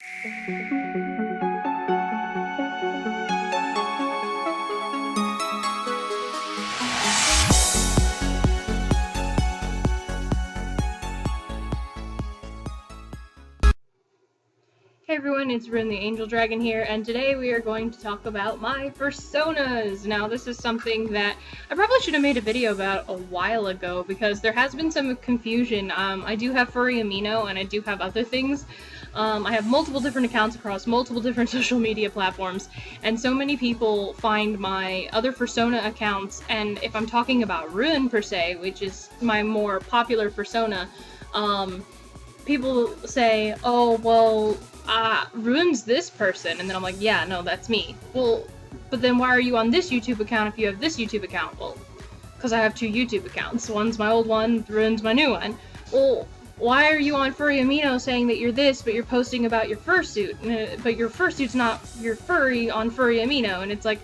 Hey everyone, it's Rune the Angel Dragon here, and today we are going to talk about my Fursonas. Now, this is something that I probably should have made a video about a while ago, because there has been some confusion. I do have Furry Amino, and I do have other things. I have multiple different accounts across multiple different social media platforms, and so many people find my other Fursona accounts, and if I'm talking about Rune per se, which is my more popular Fursona, people say, oh, well, Rune's this person, and then I'm like, yeah, no, that's me. Well, but then why are you on this YouTube account if you have this YouTube account? Well, because I have two YouTube accounts. One's my old one, Rune's my new one. Well, why are you on Furry Amino saying that you're this, but you're posting about your fursuit, but your fursuit's not your furry on Furry Amino? And it's like,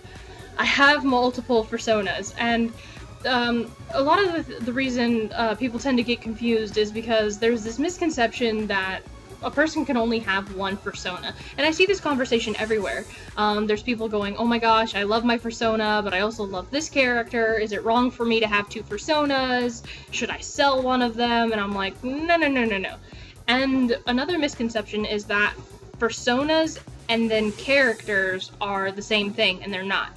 I have multiple Fursonas, and a lot of the reason people tend to get confused is because there's this misconception that a person can only have one Fursona. And I see this conversation everywhere. There's people going, oh my gosh, I love my Fursona, but I also love this character. Is it wrong for me to have two Fursonas? Should I sell one of them? And I'm like, no, no, no, no, no. And another misconception is that Fursonas and then characters are the same thing, and they're not.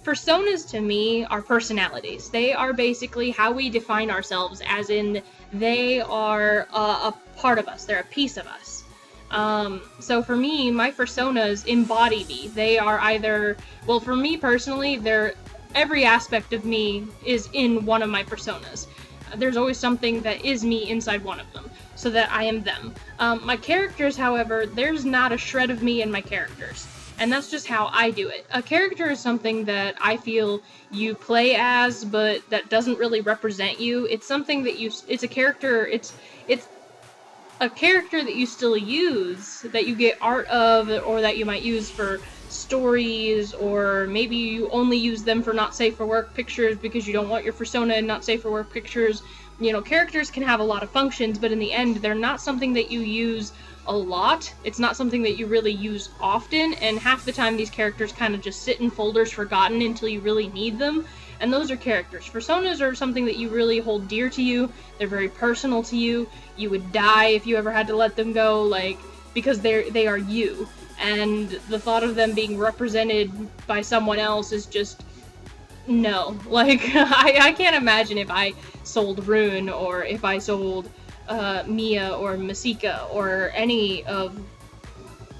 Fursonas to me are personalities. They are basically how we define ourselves, as in they are a part of us. They're a piece of us. So for me, my Fursonas embody me. They are either, well, for me personally, every aspect of me is in one of my Fursonas. There's always something that is me inside one of them, so that I am them. My characters, however, there's not a shred of me in my characters. And that's just how I do it. A character is something that I feel you play as, but that doesn't really represent you. It's something that it's a character, it's a character that you still use, that you get art of, or that you might use for stories, or maybe you only use them for not safe for work pictures because you don't want your Fursona in not safe for work pictures. You know, characters can have a lot of functions, but in the end, they're not something that you use a lot. It's not something that you really use often, and half the time these characters kind of just sit in folders forgotten until you really need them, and those are characters. Fursonas are something that you really hold dear to you. They're very personal to you. You would die if you ever had to let them go, like, because they are you, and the thought of them being represented by someone else is just, no. Like, I can't imagine if I sold Rune, or if I sold Mia or Masika or any of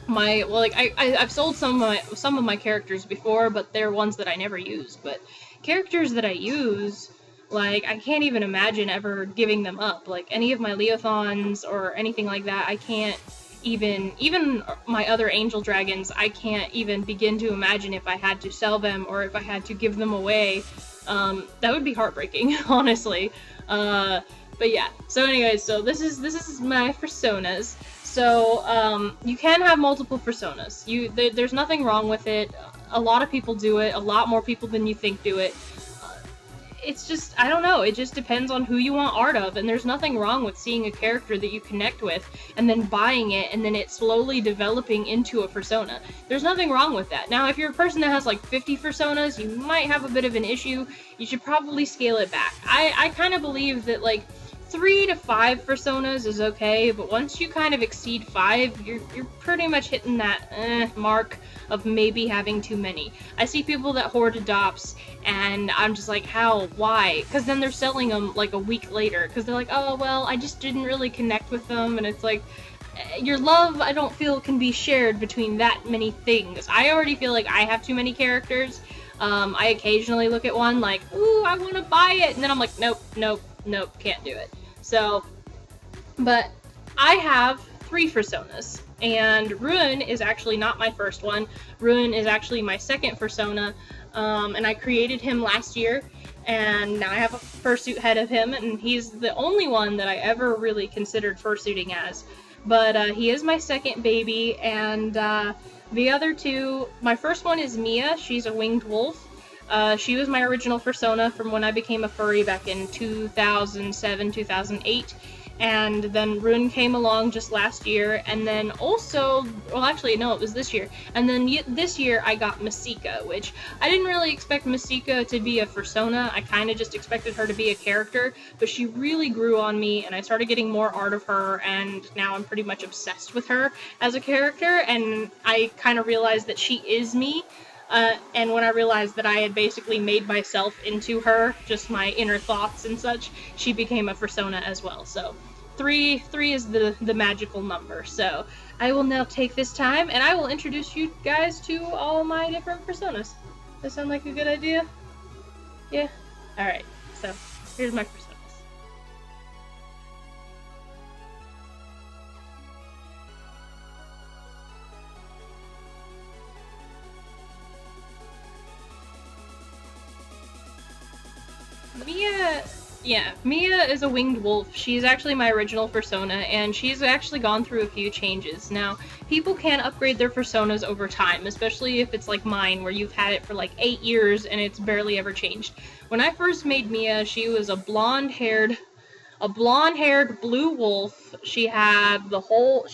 my, well, like, I've sold some of my characters before, but they're ones that I never use. But characters that I use, like, I can't even imagine ever giving them up. Like, any of my Leothauns or anything like that, I can't even my other angel dragons, I can't even begin to imagine if I had to sell them or if I had to give them away. That would be heartbreaking, honestly. But yeah, so anyways, so this is my Fursonas. So, you can have multiple Fursonas. There's nothing wrong with it. A lot of people do it. A lot more people than you think do it. It's just, I don't know, it just depends on who you want art of, and there's nothing wrong with seeing a character that you connect with, and then buying it, and then it slowly developing into a Fursona. There's nothing wrong with that. Now, if you're a person that has like 50 Fursonas, you might have a bit of an issue. You should probably scale it back. I kind of believe that, like, 3 to 5 Fursonas is okay, but once you kind of exceed 5, you're pretty much hitting that mark of maybe having too many. I see people that hoard adopts, and I'm just like, how? Why? Because then they're selling them like a week later, because they're like, oh, well, I just didn't really connect with them, and it's like, your love, I don't feel, can be shared between that many things. I already feel like I have too many characters. I occasionally look at one like, ooh, I want to buy it, and then I'm like, nope, nope, nope, can't do it. So, but I have 3 Fursonas, and Rune is actually not my first one. Rune is actually my second Fursona, and I created him last year, and now I have a fursuit head of him, and he's the only one that I ever really considered fursuiting as. But he is my second baby, and the other 2, my first one is Mia. She's a winged wolf. She was my original Fursona from when I became a furry back in 2007, 2008. And then Rune came along just last year, and then also, well actually no, it was this year, and then this year I got Masika, which I didn't really expect Masika to be a Fursona. I kind of just expected her to be a character, but she really grew on me, and I started getting more art of her, and now I'm pretty much obsessed with her as a character, and I kind of realized that she is me. And when I realized that I had basically made myself into her, just my inner thoughts and such, she became a Fursona as well. So three is the magical number. So I will now take this time and I will introduce you guys to all my different Fursonas. Does that sound like a good idea? Yeah? Alright, so here's my Fursonas. Mia is a winged wolf. She's actually my original Fursona, and she's actually gone through a few changes. Now, people can upgrade their Fursonas over time, especially if it's like mine, where you've had it for like 8 years and it's barely ever changed. When I first made Mia, she was a blonde-haired blue wolf. She had a whole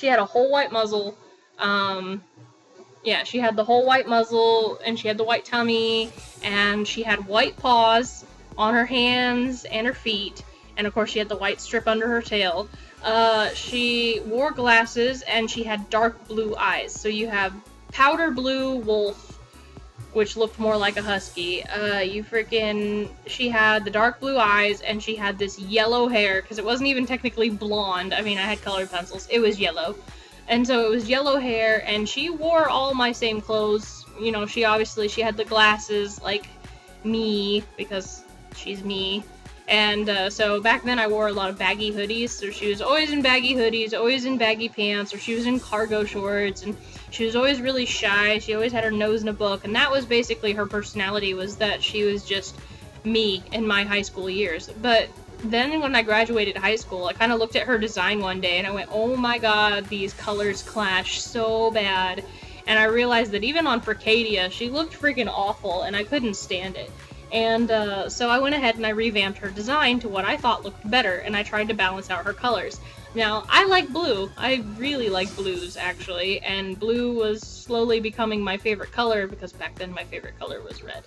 white muzzle. Yeah, she had the whole white muzzle, and she had the white tummy, and she had white paws on her hands and her feet, and of course she had the white strip under her tail. She wore glasses, and she had dark blue eyes. So you have powder blue wolf, which looked more like a husky. She had the dark blue eyes, and she had this yellow hair, because it wasn't even technically blonde. I mean, I had colored pencils. It was yellow. And so it was yellow hair, and she wore all my same clothes. You know, she had the glasses like me, because she's me. And so back then I wore a lot of baggy hoodies, so she was always in baggy hoodies, always in baggy pants, or she was in cargo shorts, and she was always really shy. She always had her nose in a book, and that was basically her personality, was that she was just me in my high school years. But then when I graduated high school, I kind of looked at her design one day and I went, oh my god, these colors clash so bad. And I realized that even on Furcadia, she looked freaking awful, and I couldn't stand it. And so I went ahead and I revamped her design to what I thought looked better, and I tried to balance out her colors. Now, I like blue. I really like blues, actually, and blue was slowly becoming my favorite color, because back then my favorite color was red.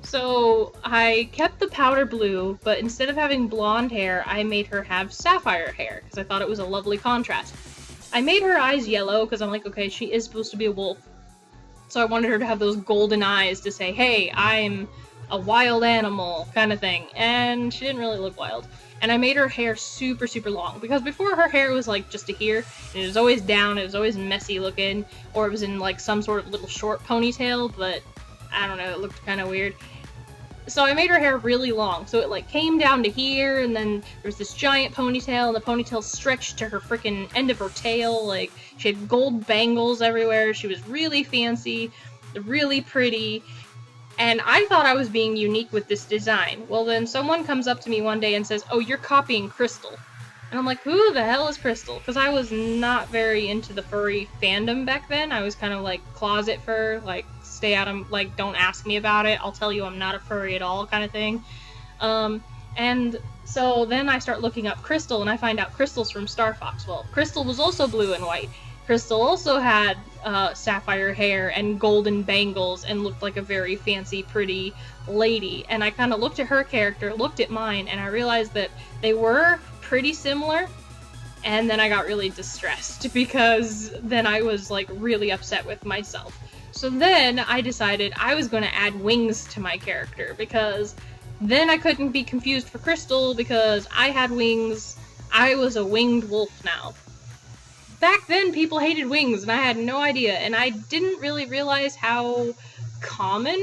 So I kept the powder blue, but instead of having blonde hair, I made her have sapphire hair, because I thought it was a lovely contrast. I made her eyes yellow, because I'm like, okay, she is supposed to be a wolf. So I wanted her to have those golden eyes to say, hey, I'm a wild animal, kind of thing. And she didn't really look wild. And I made her hair super, super long, because before her hair was like just to here, and it was always down, it was always messy looking, or it was in like some sort of little short ponytail, but I don't know, it looked kind of weird. So I made her hair really long, so it like came down to here, and then there was this giant ponytail, and the ponytail stretched to her freaking end of her tail. Like, she had gold bangles everywhere. She was really fancy, really pretty, and I thought I was being unique with this design. Well, then someone comes up to me one day and says, oh, you're copying Crystal. And I'm like, who the hell is Crystal? Because I was not very into the furry fandom back then. I was kind of like closet fur, like stay out of, like, don't ask me about it, I'll tell you I'm not a furry at all kind of thing. And so then I start looking up Crystal, and I find out Crystal's from Star Fox. Well, Crystal was also blue and white. Crystal also had sapphire hair and golden bangles and looked like a very fancy, pretty lady. And I kind of looked at her character, looked at mine, and I realized that they were pretty similar. And then I got really distressed, because then I was like really upset with myself. So then I decided I was going to add wings to my character, because then I couldn't be confused for Crystal, because I had wings. I was a winged wolf now. Back then people hated wings, and I had no idea, and I didn't really realize how common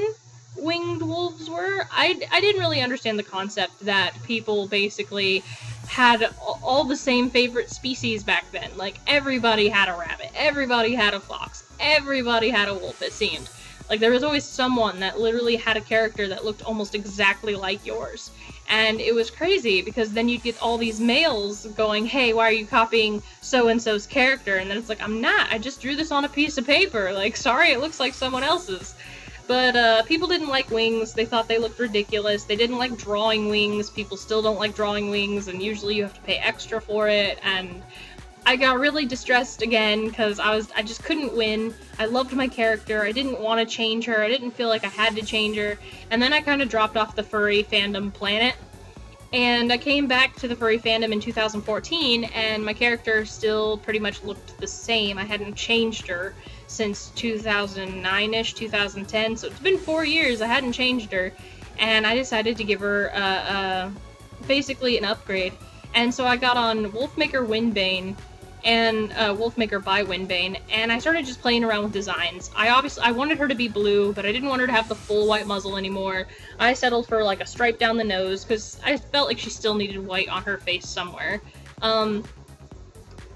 winged wolves were. I didn't really understand the concept that people basically had all the same favorite species back then. Like, everybody had a rabbit, everybody had a fox, everybody had a wolf, it seemed. Like, there was always someone that literally had a character that looked almost exactly like yours. And it was crazy, because then you'd get all these males going, hey, why are you copying so-and-so's character? And then it's like, I'm not, I just drew this on a piece of paper. Like, sorry, it looks like someone else's. But people didn't like wings. They thought they looked ridiculous. They didn't like drawing wings. People still don't like drawing wings, and usually you have to pay extra for it, and I got really distressed again because I just couldn't win. I loved my character. I didn't want to change her. I didn't feel like I had to change her. And then I kind of dropped off the furry fandom planet. And I came back to the furry fandom in 2014, and my character still pretty much looked the same. I hadn't changed her since 2009-ish, 2010, so it's been 4 years I hadn't changed her. And I decided to give her basically an upgrade. And so I got on Wolfmaker Windbane, and Wolfmaker by Windbane, and I started just playing around with designs. I wanted her to be blue, but I didn't want her to have the full white muzzle anymore. I settled for like a stripe down the nose, because I felt like she still needed white on her face somewhere. And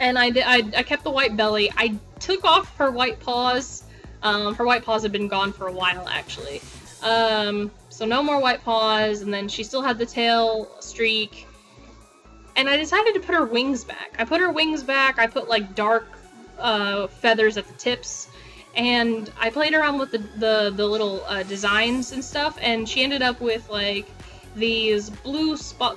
I kept the white belly. I took off her white paws. Her white paws had been gone for a while, actually. So no more white paws, and then she still had the tail streak. And I decided to put her wings back. I put her wings back, I put like dark feathers at the tips, and I played around with the little designs and stuff, and she ended up with like these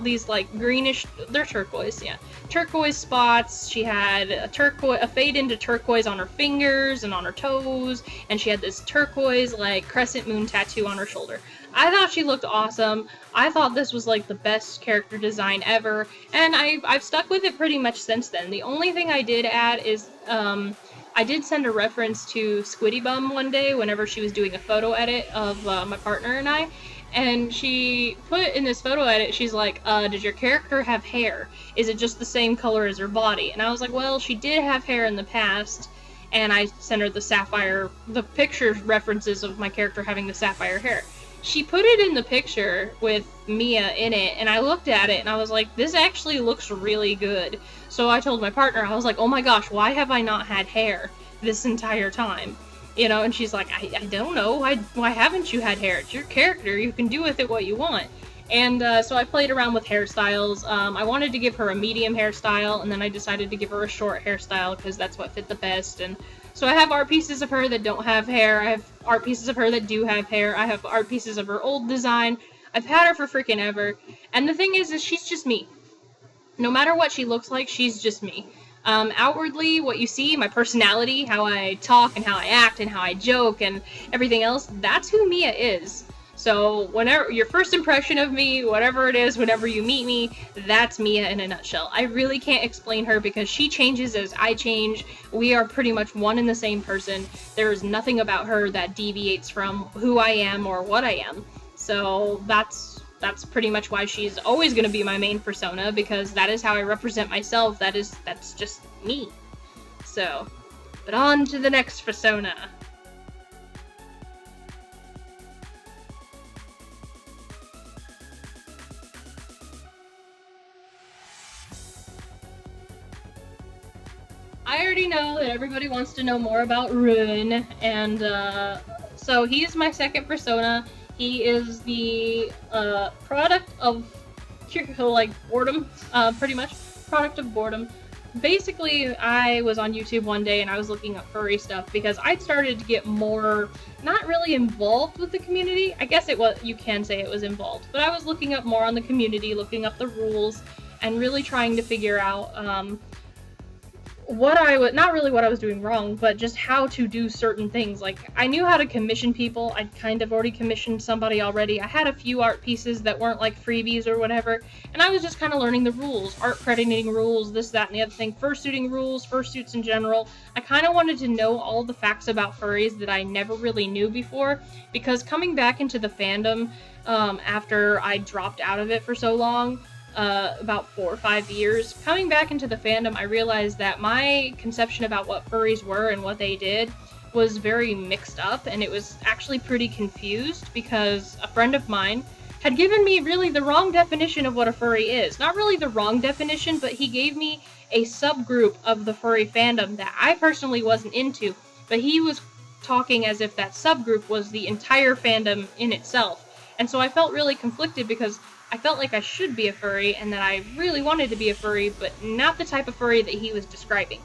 these like greenish, they're turquoise, yeah. Turquoise spots. She had a fade into turquoise on her fingers and on her toes, and she had this turquoise like crescent moon tattoo on her shoulder. I thought she looked awesome. I thought this was like the best character design ever, and I've stuck with it pretty much since then. The only thing I did add is I did send a reference to Squiddy Bum one day whenever she was doing a photo edit of my partner and I, and she put in this photo edit, she's like, does your character have hair? Is it just the same color as her body? And I was like, well, she did have hair in the past, and I sent her the picture references of my character having the sapphire hair. She put it in the picture with Mia in it, and I looked at it, and I was like, this actually looks really good. So I told my partner, I was like, oh my gosh, why have I not had hair this entire time? You know, and she's like, I don't know, why haven't you had hair? It's your character, you can do with it what you want. And so I played around with hairstyles. I wanted to give her a medium hairstyle, and then I decided to give her a short hairstyle because that's what fit the best. And so I have art pieces of her that don't have hair, I have art pieces of her that do have hair, I have art pieces of her old design. I've had her for freaking ever. And the thing is she's just me. No matter what she looks like, she's just me. Outwardly, what you see, my personality, how I talk and how I act and how I joke and everything else, that's who Mia is. So whenever your first impression of me, whatever it is, whenever you meet me, that's Mia in a nutshell. I really can't explain her because she changes as I change. We are pretty much one and the same person. There is nothing about her that deviates from who I am or what I am. So that's pretty much why she's always going to be my main persona, because that is how I represent myself. That's just me. So, but on to the next persona. I already know that everybody wants to know more about Rune, and so he's my second persona. He is the product of like boredom, pretty much product of boredom. Basically, I was on YouTube one day and I was looking up furry stuff because I'd started to get more, not really involved with the community. I guess you can say it was involved, but I was looking up more on the community, looking up the rules, and really trying to figure out not really what I was doing wrong, but just how to do certain things. Like, I knew how to commission people. I'd kind of already commissioned somebody already. I had a few art pieces that weren't like freebies or whatever, and I was just kind of learning the rules, art crediting rules, this, that, and the other thing, fursuiting rules, fursuits in general. I kind of wanted to know all the facts about furries that I never really knew before, because coming back into the fandom after I dropped out of it for so long, about 4 or 5 years. Coming back into the fandom, I realized that my conception about what furries were and what they did was very mixed up, and it was actually pretty confused because a friend of mine had given me really the wrong definition of what a furry is. Not really the wrong definition, but he gave me a subgroup of the furry fandom that I personally wasn't into, but he was talking as if that subgroup was the entire fandom in itself. And so I felt really conflicted because I felt like I should be a furry, and that I really wanted to be a furry, but not the type of furry that he was describing.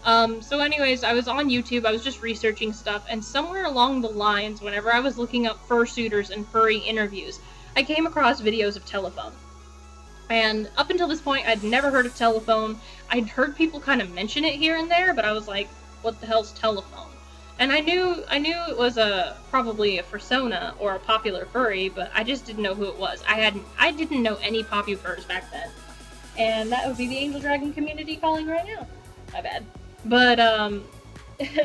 So anyways, I was on YouTube, I was just researching stuff, and somewhere along the lines, whenever I was looking up fursuiters and furry interviews, I came across videos of Telephone. And up until this point, I'd never heard of Telephone. I'd heard people kind of mention it here and there, but I was like, what the hell's Telephone? And I knew it was probably a fursona or a popular furry, but I just didn't know who it was. I didn't know any popufurs back then. And that would be the Angel Dragon community calling right now. My bad. But, that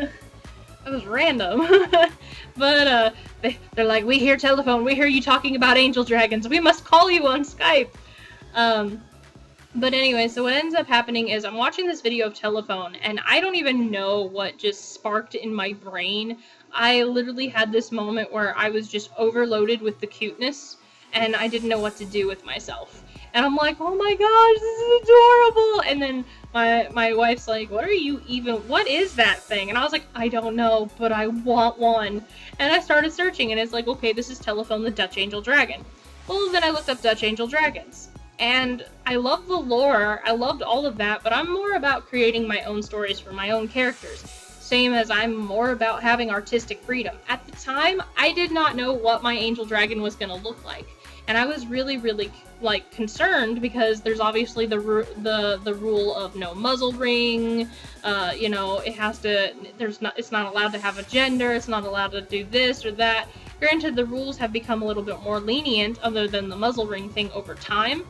was random. But, they're like, we hear Telephone, we hear you talking about Angel Dragons, we must call you on Skype! But anyway, so what ends up happening is I'm watching this video of Telephone, and I don't even know what just sparked in my brain. I literally had this moment where I was just overloaded with the cuteness, and I didn't know what to do with myself. And I'm like, oh my gosh, this is adorable! And then my wife's like, what is that thing? And I was like, I don't know, but I want one. And I started searching, and it's like, okay, this is Telephone the Dutch Angel Dragon. Well, then I looked up Dutch Angel Dragons. And I love the lore, I loved all of that, but I'm more about creating my own stories for my own characters. Same as I'm more about having artistic freedom. At the time, I did not know what my Angel Dragon was going to look like. And I was really, really, like, concerned because there's obviously the rule of no muzzle ring, you know, it's not allowed to have a gender, it's not allowed to do this or that. Granted, the rules have become a little bit more lenient other than the muzzle ring thing over time,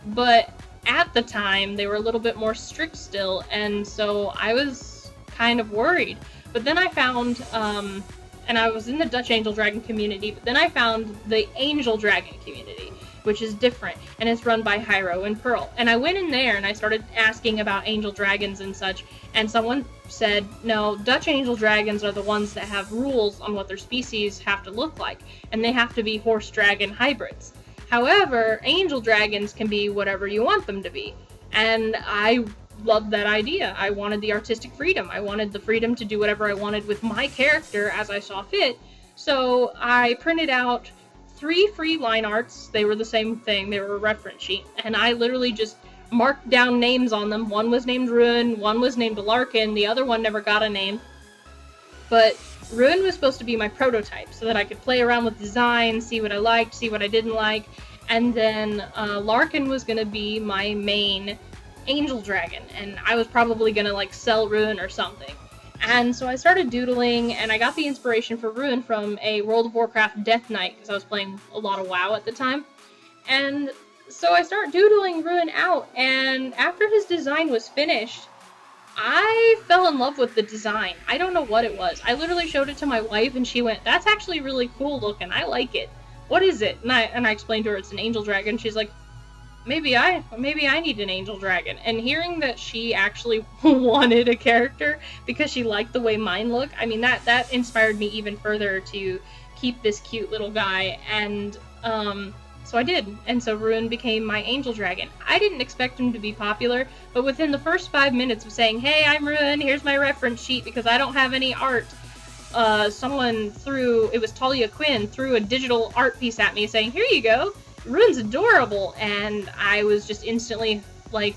but at the time, they were a little bit more strict still, and so I was kind of worried. But then I found, and I was in the Dutch Angel Dragon community, but then I found the Angel Dragon community, which is different, and it's run by Hyro and Pearl. And I went in there and I started asking about angel dragons and such, and someone said, no, Dutch Angel Dragons are the ones that have rules on what their species have to look like, and they have to be horse-dragon hybrids. However, Angel Dragons can be whatever you want them to be, and I loved that idea. I wanted the artistic freedom. I wanted the freedom to do whatever I wanted with my character as I saw fit, so I printed out 3 free line arts. They were the same thing, they were a reference sheet, and I literally just marked down names on them. One was named Rune, one was named Larkin, the other one never got a name. But Rune was supposed to be my prototype, so that I could play around with design, see what I liked, see what I didn't like, and then Larkin was going to be my main Angel Dragon, and I was probably going to like sell Rune or something. And so I started doodling, and I got the inspiration for Rune from a World of Warcraft Death Knight, because I was playing a lot of WoW at the time. And so I start doodling Rune out, and after his design was finished, I fell in love with the design. I don't know what it was. I literally showed it to my wife, and she went, that's actually really cool looking, I like it. What is it? And I explained to her it's an angel dragon. She's like, maybe I need an angel dragon. And hearing that she actually wanted a character because she liked the way mine looked, I mean, that inspired me even further to keep this cute little guy, and so I did, and so Rune became my Angel Dragon. I didn't expect him to be popular, but within the first 5 minutes of saying, hey, I'm Rune, here's my reference sheet because I don't have any art, someone it was Talia Quinn, threw a digital art piece at me saying, here you go, Rune's adorable, and I was just instantly, like,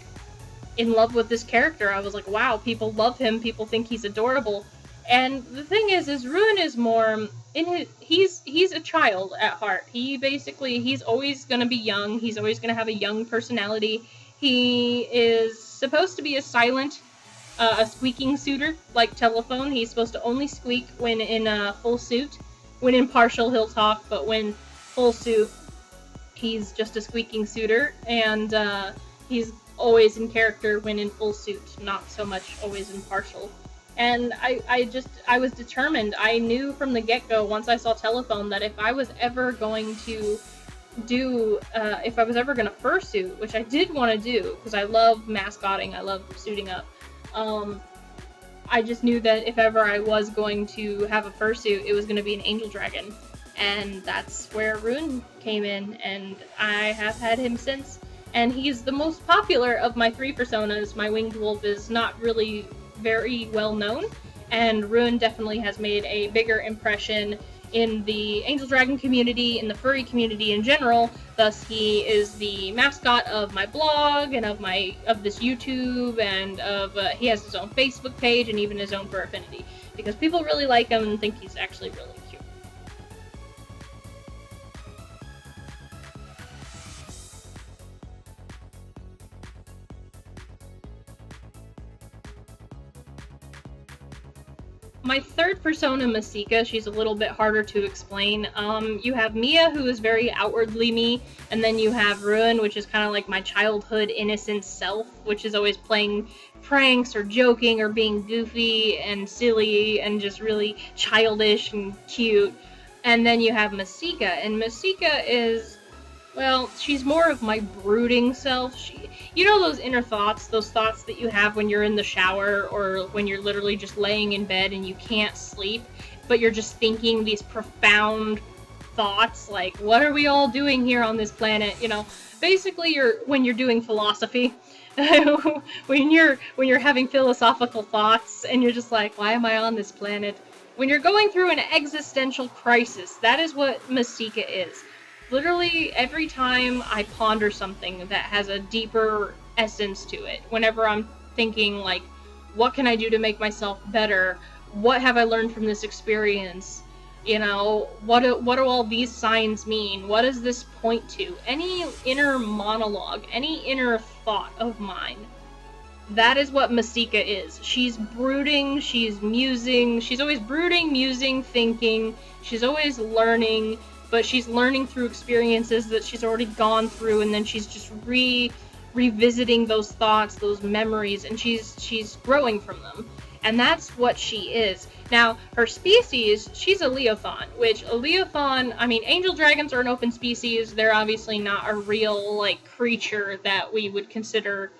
in love with this character. I was like, wow, people love him, people think he's adorable. And the thing is Rune is more, he's a child at heart. He's always gonna be young, he's always gonna have a young personality. He is supposed to be a silent, a squeaking suitor, like Telephone. He's supposed to only squeak when in full suit. When in partial, he'll talk, but when full suit, he's just a squeaking suitor, and he's always in character when in full suit, not so much always in partial. And I was determined. I knew from the get-go, once I saw Telephone, that if I was ever going to if I was ever going to fursuit, which I did want to do, because I love mascotting, I love suiting up, I just knew that if ever I was going to have a fursuit, it was going to be an Angel Dragon. And that's where Rune came in, and I have had him since. And he's the most popular of my 3 Fursonas. My winged wolf is not really very well known, and Rune definitely has made a bigger impression in the Angel Dragon community, in the furry community in general. Thus, he is the mascot of my blog and of this YouTube, and he has his own Facebook page and even his own Fur Affinity, because people really like him and think he's actually really cute. My third persona, Masika, she's a little bit harder to explain. You have Mia, who is very outwardly me, and then you have Rune, which is kind of like my childhood innocent self, which is always playing pranks or joking or being goofy and silly and just really childish and cute. And then you have Masika, and Masika is, well, she's more of my brooding self. You know those inner thoughts, those thoughts that you have when you're in the shower or when you're literally just laying in bed and you can't sleep, but you're just thinking these profound thoughts like, what are we all doing here on this planet? You know, basically when you're doing philosophy, when you're having philosophical thoughts and you're just like, why am I on this planet? When you're going through an existential crisis, that is what Masika is. Literally, every time I ponder something that has a deeper essence to it, whenever I'm thinking, like, what can I do to make myself better? What have I learned from this experience? You know, what do all these signs mean? What does this point to? Any inner monologue, any inner thought of mine, that is what Masika is. She's brooding, she's musing, she's always brooding, musing, thinking, she's always learning, but she's learning through experiences that she's already gone through, and then she's just revisiting those thoughts, those memories, and she's growing from them. And that's what she is. Now, her species, she's a leothaun, which a leothaun, I mean, angel dragons are an open species. They're obviously not a real, like, creature that we would consider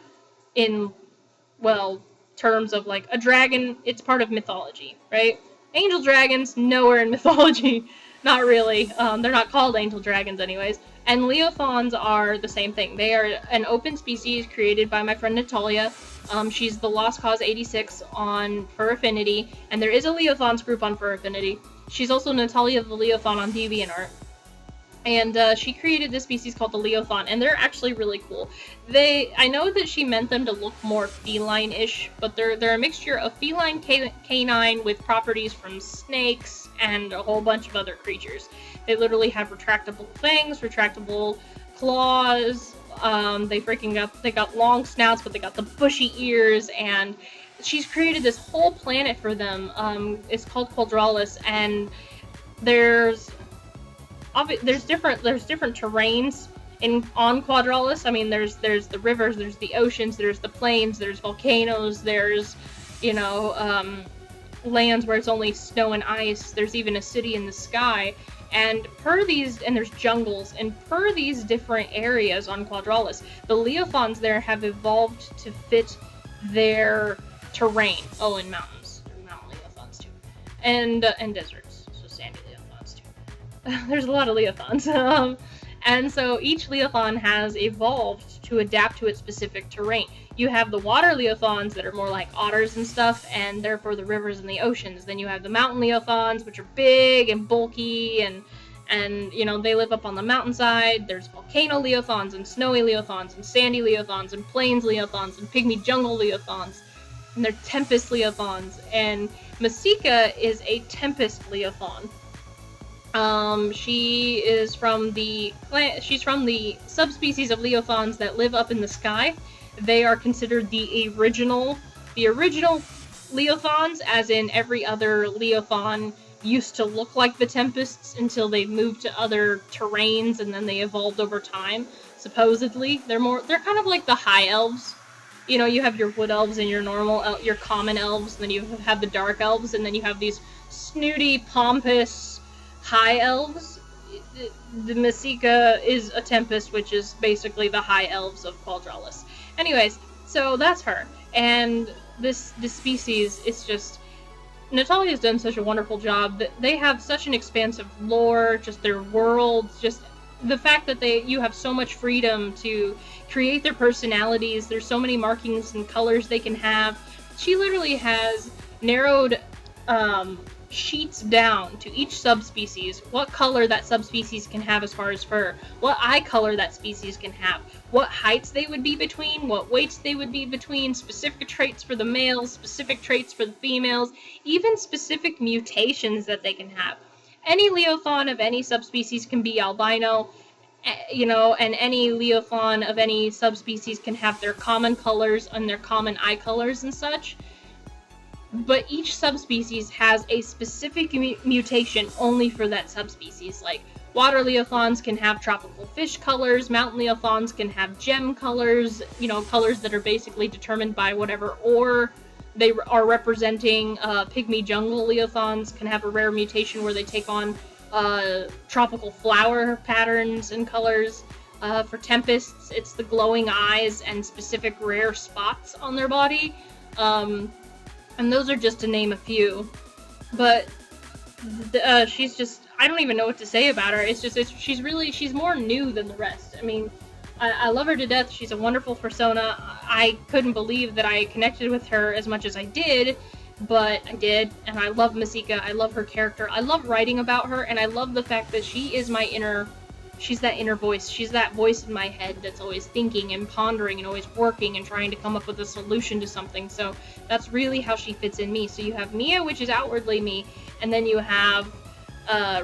in, well, terms of, like, a dragon. It's part of mythology, right? Angel dragons, nowhere in mythology. Not really. They're not called angel dragons anyways. And leothauns are the same thing. They are an open species created by my friend Natalia. She's the Lost Cause 86 on Fur Affinity, and there is a Leothauns group on Fur Affinity. She's also Natalia the Leothaun on DeviantArt. And she created this species called the Leothaun, and they're actually really cool. I know that she meant them to look more feline-ish, but they're a mixture of feline canine with properties from snakes and a whole bunch of other creatures. They literally have retractable fangs, retractable claws. They got long snouts, but they got the bushy ears, and she's created this whole planet for them. It's called Quadralis, and there's different terrains on Quadralis. I mean, there's the rivers, there's the oceans, there's the plains, there's volcanoes, there's, you know, lands where it's only snow and ice. There's even a city in the sky. And there's jungles, and per these different areas on Quadralis, the Leothauns there have evolved to fit their terrain. Oh, and mountains. Mountain Leothauns too. And deserts. So sandy Leothauns too. There's a lot of Leothauns. And so each Leothaun has evolved to adapt to its specific terrain. You have the water Leothauns that are more like otters and stuff, and therefore the rivers and the oceans. Then you have the mountain Leothauns, which are big and bulky, and you know, they live up on the mountainside. There's volcano Leothauns, and snowy Leothauns, and sandy Leothauns, and plains Leothauns, and pygmy jungle Leothauns. And they're tempest Leothauns. And Masika is a tempest Leothaun. She's from the subspecies of Leothauns that live up in the sky. They are considered the original Leothauns, as in every other Leothaun used to look like the Tempests until they moved to other terrains, and then they evolved over time. Supposedly, they're kind of like the high elves. You know, you have your wood elves and your your common elves, and then you have the dark elves, and then you have these snooty, pompous high elves. The Masika is a Tempest, which is basically the high elves of Quadralis. Anyways, so that's her. And this species is just... Natalia's done such a wonderful job. That they have such an expansive lore, just their world, just the fact that you have so much freedom to create their personalities. There's so many markings and colors they can have. She literally has narrowed sheets down to each subspecies what color that subspecies can have as far as fur, what eye color that species can have, what heights they would be between, what weights they would be between, specific traits for the males, specific traits for the females, even specific mutations that they can have. Any Leothaun of any subspecies can be albino, you know, and any Leothaun of any subspecies can have their common colors and their common eye colors and such. But each subspecies has a specific mutation only for that subspecies. Like, water Leothauns can have tropical fish colors, mountain Leothauns can have gem colors, you know, colors that are basically determined by whatever ore they are representing. Pygmy jungle Leothauns can have a rare mutation where they take on tropical flower patterns and colors. For tempests, it's the glowing eyes and specific rare spots on their body. And those are just to name a few. But she's just, I don't even know what to say about her. It's just, she's more new than the rest. I mean, I love her to death. She's a wonderful Fursona. I couldn't believe that I connected with her as much as I did, but I did. And I love Masika. I love her character. I love writing about her, and I love the fact that she is my she's that inner voice. She's that voice in my head that's always thinking and pondering and always working and trying to come up with a solution to something. So that's really how she fits in me. So you have Mia, which is outwardly me, and then you have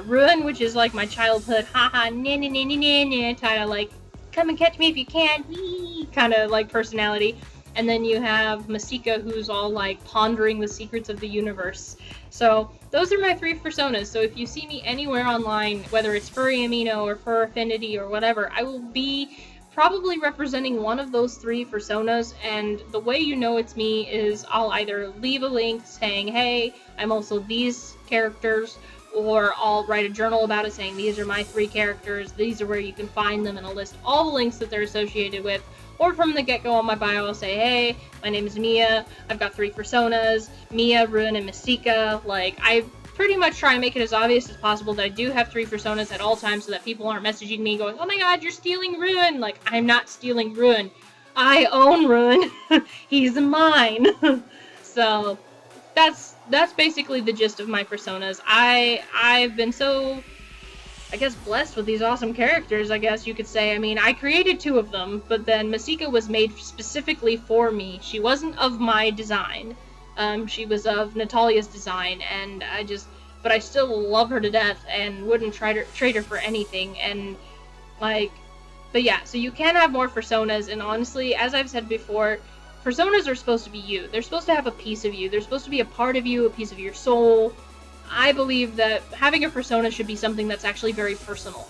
Rune, which is like my childhood haha kind of like come and catch me if you can kind of like personality. And then you have Masika, who's all like pondering the secrets of the universe. So those are my 3 Fursonas. So if you see me anywhere online, whether it's Furry Amino or Fur Affinity or whatever, I will be probably representing one of those 3 Fursonas. And the way you know it's me is I'll either leave a link saying, hey, I'm also these characters, or I'll write a journal about it saying these are my 3 characters, these are where you can find them, and I'll list all the links that they're associated with. Or from the get-go on my bio, I'll say, hey, my name is Mia, I've got 3 Fursonas, Mia, Rune, and Masika. Like, I pretty much try and make it as obvious as possible that I do have 3 Fursonas at all times so that people aren't messaging me going, oh my god, you're stealing Rune! Like, I'm not stealing Rune. I own Rune. He's mine. So, that's basically the gist of my Fursonas. I've been so, I guess, blessed with these awesome characters, I guess you could say. I mean, I created 2 of them, but then Masika was made specifically for me. She wasn't of my design. She was of Natalia's design, and but I still love her to death and wouldn't trade her for anything. And, like, but yeah, so you can have more Fursonas, and honestly, as I've said before, Fursonas are supposed to be you. They're supposed to have a piece of you. They're supposed to be a part of you, a piece of your soul. I believe that having a Fursona should be something that's actually very personal.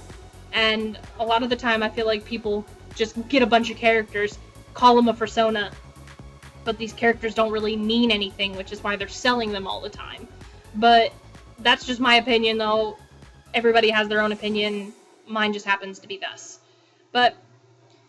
And a lot of the time I feel like people just get a bunch of characters, call them a Fursona, but these characters don't really mean anything, which is why they're selling them all the time. But that's just my opinion, though. Everybody has their own opinion. Mine just happens to be thus. But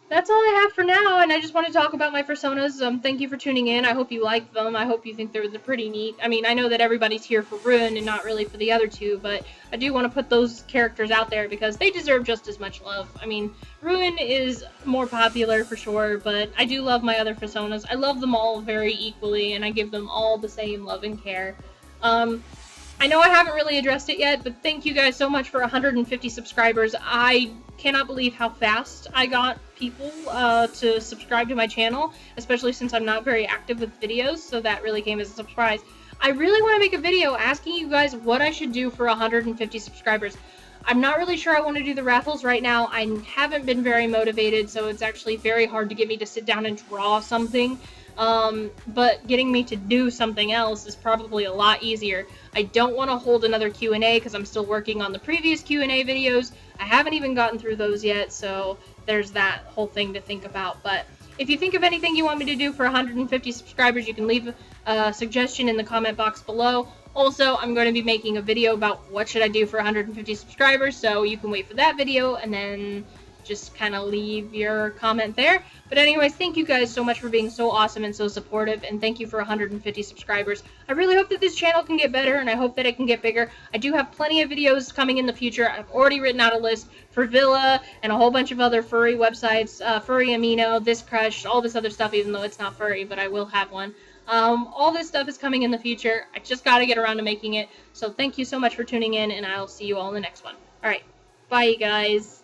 that's all I have for now, and I just want to talk about my Fursonas. Thank you for tuning in. I hope you like them. I hope you think they're pretty neat. I mean, I know that everybody's here for Rune and not really for the other 2, but I do want to put those characters out there because they deserve just as much love. I mean, Rune is more popular for sure, but I do love my other Fursonas. I love them all very equally, and I give them all the same love and care. I know I haven't really addressed it yet, but thank you guys so much for 150 subscribers. I cannot believe how fast I got people to subscribe to my channel, especially since I'm not very active with videos, so that really came as a surprise. I really want to make a video asking you guys what I should do for 150 subscribers. I'm not really sure I want to do the raffles right now. I haven't been very motivated, so it's actually very hard to get me to sit down and draw something. But getting me to do something else is probably a lot easier. I don't want to hold another Q&A because I'm still working on the previous Q&A videos. I haven't even gotten through those yet, so there's that whole thing to think about. But if you think of anything you want me to do for 150 subscribers, you can leave a suggestion in the comment box below. Also, I'm going to be making a video about what should I do for 150 subscribers, so you can wait for that video and then just kind of leave your comment there. But anyways, thank you guys so much for being so awesome and so supportive, and thank you for 150 subscribers. I really hope that this channel can get better, and I hope that it can get bigger. I do have plenty of videos coming in the future. I've already written out a list for Villa and a whole bunch of other furry websites, Furry Amino, This Crush, all this other stuff, even though it's not furry, but I will have one. All this stuff is coming in the future. I just gotta get around to making it. So thank you so much for tuning in, and I'll see you all in the next one. Alright, bye, you guys.